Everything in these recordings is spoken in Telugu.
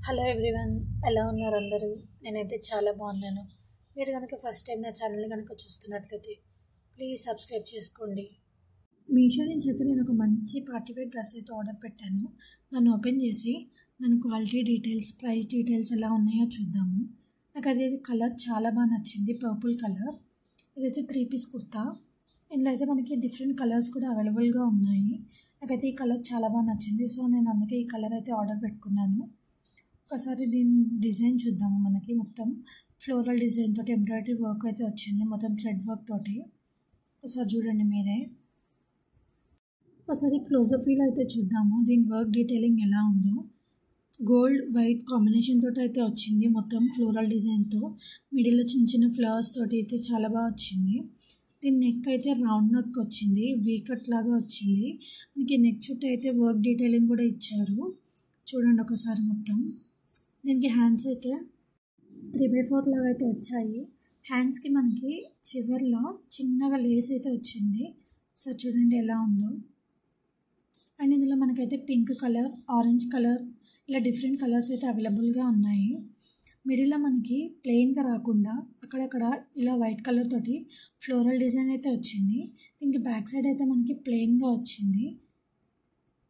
హలో ఎవ్రీవన్, ఎలా ఉన్నారు అందరూ? నేనైతే చాలా బాగున్నాను. మీరు కనుక ఫస్ట్ టైం నా ఛానల్ని కనుక చూస్తున్నట్లయితే ప్లీజ్ సబ్స్క్రైబ్ చేసుకోండి. మీషో నుంచి అయితే నేను ఒక మంచి పార్టీవేర్ డ్రెస్ అయితే ఆర్డర్ పెట్టాను. దాన్ని ఓపెన్ చేసి దాని క్వాలిటీ డీటెయిల్స్, ప్రైస్ డీటెయిల్స్ ఎలా ఉన్నాయో చూద్దాము. నాకు అది కలర్ చాలా బాగా నచ్చింది, పర్పుల్ కలర్. ఇదైతే 3 పీస్ కుర్తా. ఇందులో అయితే మనకి డిఫరెంట్ కలర్స్ కూడా అవైలబుల్గా ఉన్నాయి. నాకైతే ఈ కలర్ చాలా బాగా నచ్చింది, సో నేను అందుకే ఈ కలర్ అయితే ఆర్డర్ పెట్టుకున్నాను. ఒకసారి దీని డిజైన్ చూద్దాము. మనకి మొత్తం ఫ్లోరల్ డిజైన్ తోటి ఎంబ్రాయిడరీ వర్క్ అయితే వచ్చింది, మొత్తం థ్రెడ్ వర్క్ తోటి. ఒకసారి చూడండి మీరే. ఒకసారి క్లోజప్ ఫీల్ అయితే చూద్దాము, దీని వర్క్ డీటెయిలింగ్ ఎలా ఉందో. గోల్డ్ వైట్ కాంబినేషన్ తోటి అయితే వచ్చింది, మొత్తం ఫ్లోరల్ డిజైన్తో. మిడిల్లో చిన్న చిన్న ఫ్లవర్స్ తోటి అయితే చాలా బాగా వచ్చింది. దీని నెక్ అయితే రౌండ్ నెక్ వచ్చింది, వీకట్ లాగా వచ్చింది. మనకి నెక్ చుట్టూ అయితే వర్క్ డీటెయిలింగ్ కూడా ఇచ్చారు. చూడండి ఒకసారి మొత్తం. దీనికి హ్యాండ్స్ అయితే 3/4 లాగా అయితే వచ్చాయి. హ్యాండ్స్కి మనకి చివర్లో చిన్నగా లేస్ అయితే వచ్చింది. సో చూడండి ఎలా ఉందో. అండ్ ఇందులో మనకైతే పింక్ కలర్, ఆరెంజ్ కలర్, ఇలా డిఫరెంట్ కలర్స్ అయితే అవైలబుల్గా ఉన్నాయి. మిడిల్లో మనకి ప్లెయిన్గా రాకుండా అక్కడక్కడ ఇలా వైట్ కలర్ తోటి ఫ్లోరల్ డిజైన్ అయితే వచ్చింది. దీనికి బ్యాక్ సైడ్ అయితే మనకి ప్లెయిన్గా వచ్చింది.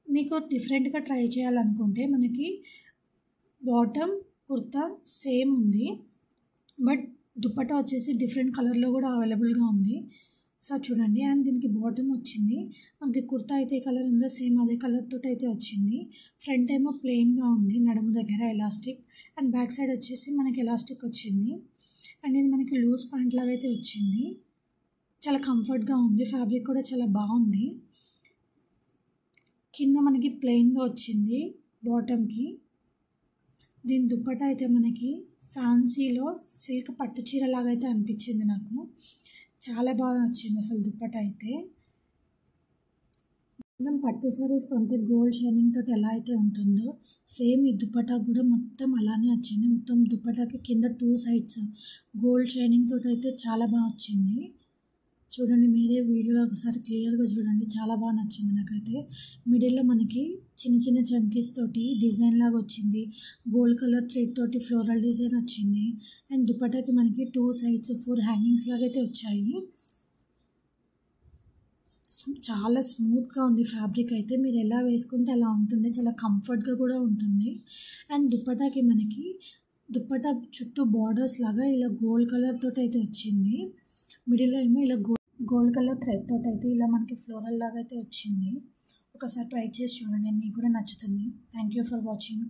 మీకు డిఫరెంట్గా ట్రై చేయాలనుకుంటే మనకి బాటమ్ కుర్తా సేమ్ ఉంది, బట్ దుపట్టా వచ్చేసి డిఫరెంట్ కలర్లో కూడా అవైలబుల్గా ఉంది. సో చూడండి. అండ్ దీనికి బాటమ్ వచ్చింది, మనకి కుర్తా అయితే ఏ కలర్ ఉందో సేమ్ అదే కలర్ తోటి అయితే వచ్చింది. ఫ్రంట్ ఏమో ప్లెయిన్గా ఉంది, నడుము దగ్గర ఎలాస్టిక్. అండ్ బ్యాక్ సైడ్ వచ్చేసి మనకి ఎలాస్టిక్ వచ్చింది. అండ్ ఇది మనకి లూజ్ ప్యాంట్ లాగా అయితే వచ్చింది. చాలా కంఫర్ట్గా ఉంది, ఫ్యాబ్రిక్ కూడా చాలా బాగుంది. కింద మనకి ప్లెయిన్గా వచ్చింది బాటమ్కి. దీని దుప్పట్టా అయితే మనకి ఫ్యాన్సీలో సిల్క్ పట్టు చీర లాగా అయితే అనిపించింది నాకు. చాలా బాగా నచ్చింది అసలు దుప్పట్టా అయితే. మనం పట్టు సారీస్ కొంటే గోల్డ్ షైనింగ్ తోటి ఎలా అయితే ఉంటుందో సేమ్ ఈ దుప్పట్టా కూడా మొత్తం అలానే వచ్చింది. మొత్తం దుప్పట్టాకి కింద 2 సైడ్స్ గోల్డ్ షైనింగ్ తోటి అయితే చాలా బాగా వచ్చింది. చూడండి మీరే వీడియోలో ఒకసారి క్లియర్గా చూడండి, చాలా బాగా నచ్చింది నాకైతే. మిడిల్లో మనకి చిన్న చిన్న చంకీస్ తోటి డిజైన్ లాగా వచ్చింది, గోల్డ్ కలర్ థ్రెడ్ తోటి ఫ్లోరల్ డిజైన్ వచ్చింది. అండ్ దుపట్టాకి మనకి 2 సైడ్స్ 4 హ్యాంగింగ్స్ లాగా అయితే వచ్చాయి. చాలా స్మూత్గా ఉంది ఫ్యాబ్రిక్ అయితే. మీరు ఎలా వేసుకుంటే అలా ఉంటుంది, చాలా కంఫర్ట్గా కూడా ఉంటుంది. అండ్ దుపట్టాకి మనకి దుపట్టా చుట్టూ బార్డర్స్ లాగా ఇలా గోల్డ్ కలర్ తోటి అయితే వచ్చింది. మిడిల్లో ఏమో ఇలా గోల్డ్ కలర్ థ్రెడ్ తోటి అయితే ఇలా మనకి ఫ్లోరల్ లాగా అయితే వచ్చింది. ఒకసారి ట్రై చేసి చూడండి, మీకు కూడా నచ్చుతుంది. Thank you for watching.